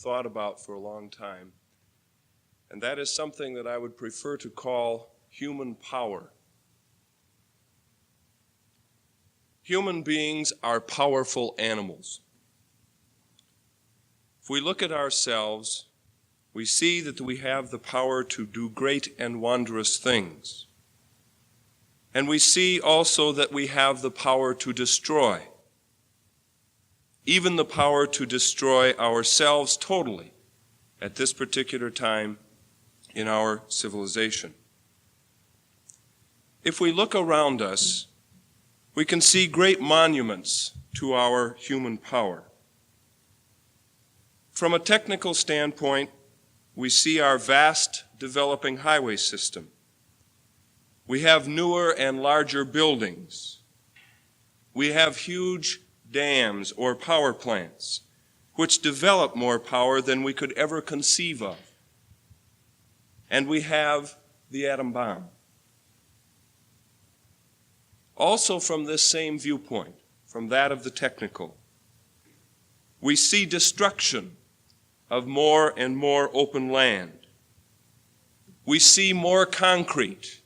thought about for a long time, and that is something that I would prefer to call human power. Human beings are powerful animals. If we look at ourselves, we see that we have the power to do great and wondrous things. And we see also that we have the power to destroy, even the power to destroy ourselves totally at this particular time in our civilization. If we look around us, we can see great monuments to our human power. From a technical standpoint, we see our vast developing highway system. We have newer and larger buildings. We have huge dams or power plants, which develop more power than we could ever conceive of. And we have the atom bomb. Also from this same viewpoint, from that of the technical, we see destruction of more and more open land. We see more concrete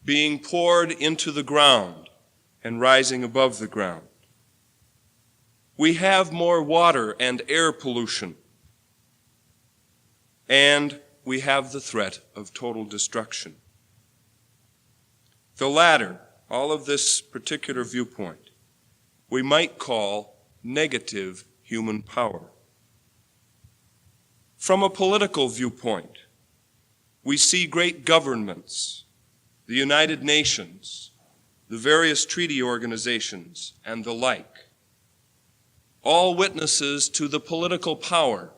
being poured into the ground and rising above the ground. We have more water and air pollution. And we have the threat of total destruction. The latter, all of this particular viewpoint, we might call negative human power. From a political viewpoint, we see great governments, the United Nations, the various treaty organizations, and the like, all witnesses to the political power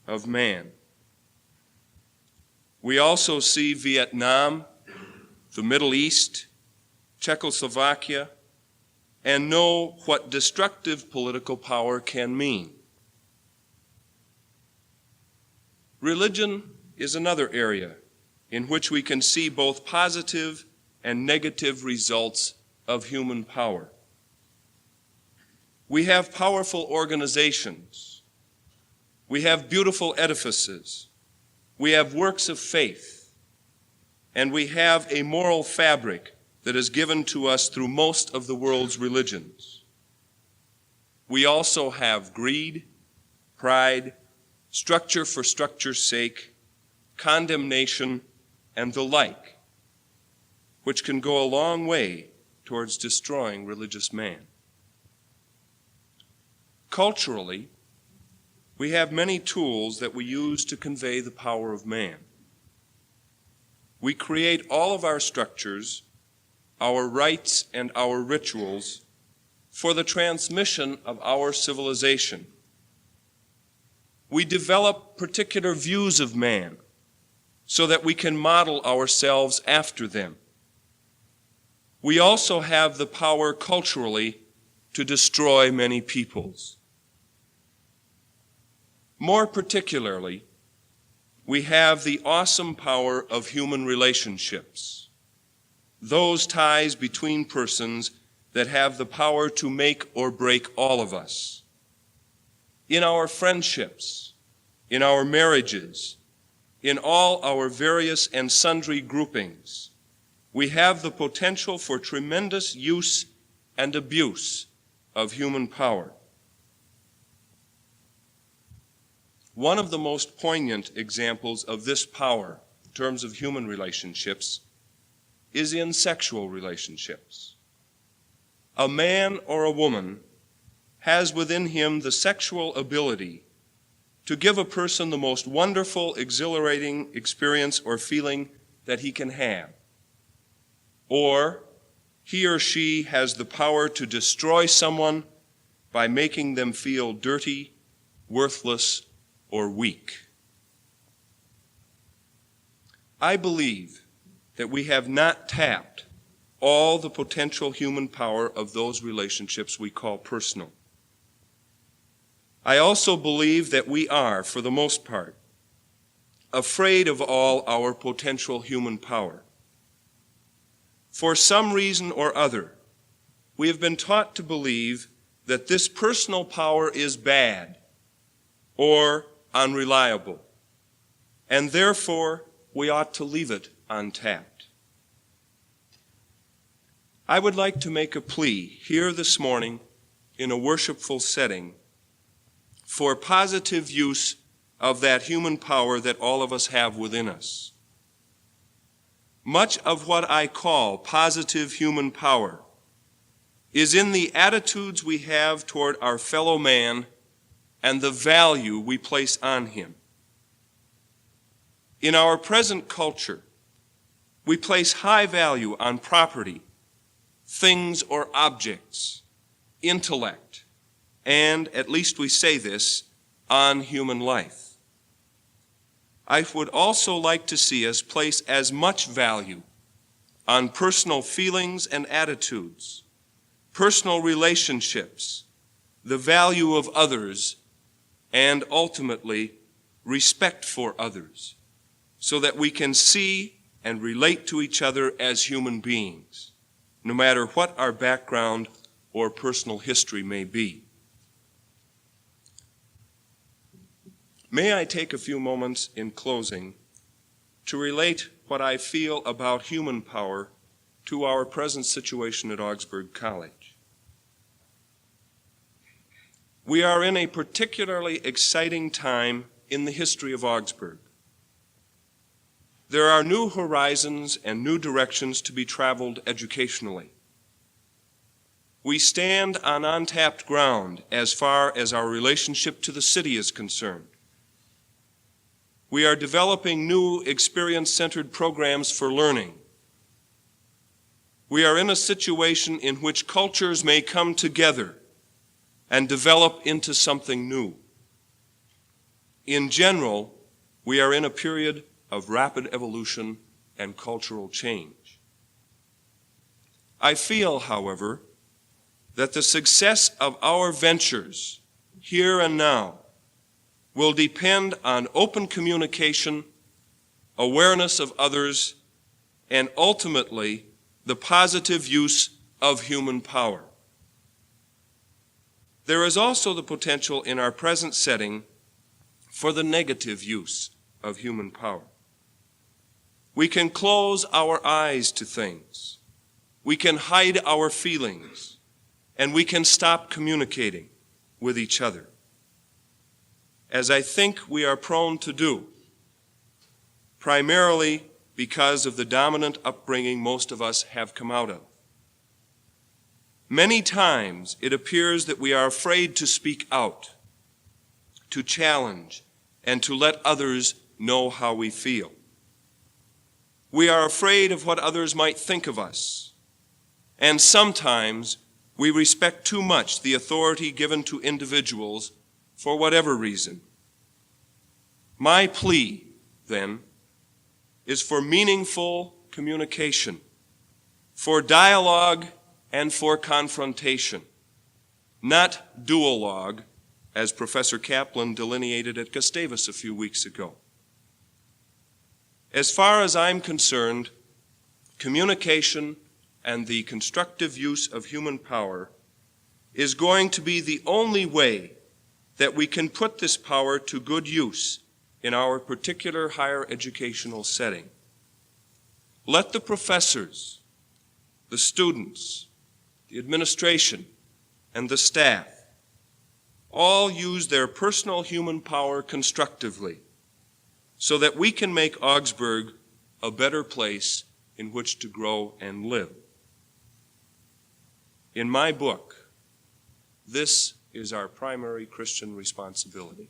of man. We also see Vietnam, the Middle East, Czechoslovakia, and know what destructive political power can mean. Religion is another area in which we can see both positive and negative results of human power. We have powerful organizations. We have beautiful edifices. We have works of faith. And we have a moral fabric that is given to us through most of the world's religions. We also have greed, pride, structure for structure's sake, condemnation, and the like, which can go a long way towards destroying religious man. Culturally, we have many tools that we use to convey the power of man. We create all of our structures, our rites, and our rituals for the transmission of our civilization. We develop particular views of man so that we can model ourselves after them. We also have the power culturally to destroy many peoples. More particularly, we have the awesome power of human relationships, those ties between persons that have the power to make or break all of us. In our friendships, in our marriages, in all our various and sundry groupings, we have the potential for tremendous use and abuse of human power. One of the most poignant examples of this power in terms of human relationships is in sexual relationships. A man or a woman has within him the sexual ability to give a person the most wonderful, exhilarating experience or feeling that he can have. Or he or she has the power to destroy someone by making them feel dirty, worthless, or weak. I believe that we have not tapped all the potential human power of those relationships we call personal. I also believe that we are, for the most part, afraid of all our potential human power. For some reason or other, we have been taught to believe that this personal power is bad or unreliable, and therefore we ought to leave it untapped. I would like to make a plea here this morning in a worshipful setting for positive use of that human power that all of us have within us. Much of what I call positive human power is in the attitudes we have toward our fellow man and the value we place on him. In our present culture, we place high value on property, things or objects, intellect, and, at least we say this, on human life. I would also like to see us place as much value on personal feelings and attitudes, personal relationships, the value of others, and ultimately, respect for others, so that we can see and relate to each other as human beings, no matter what our background or personal history may be. May I take a few moments in closing to relate what I feel about human power to our present situation at Augsburg College. We are in a particularly exciting time in the history of Augsburg. There are new horizons and new directions to be traveled educationally. We stand on untapped ground as far as our relationship to the city is concerned. We are developing new experience-centered programs for learning. We are in a situation in which cultures may come together and develop into something new. In general, we are in a period of rapid evolution and cultural change. I feel, however, that the success of our ventures here and now will depend on open communication, awareness of others, and ultimately the positive use of human power. There is also the potential in our present setting for the negative use of human power. We can close our eyes to things, we can hide our feelings, and we can stop communicating with each other, as I think we are prone to do, primarily because of the dominant upbringing most of us have come out of. Many times it appears that we are afraid to speak out, to challenge, and to let others know how we feel. We are afraid of what others might think of us, and sometimes we respect too much the authority given to individuals for whatever reason. My plea, then, is for meaningful communication, for dialogue and for confrontation, not duologue, as Professor Kaplan delineated at Gustavus a few weeks ago. As far as I'm concerned, communication and the constructive use of human power is going to be the only way that we can put this power to good use in our particular higher educational setting. Let the professors, the students, the administration, and the staff all use their personal human power constructively so that we can make Augsburg a better place in which to grow and live. In my book, this is our primary Christian responsibility.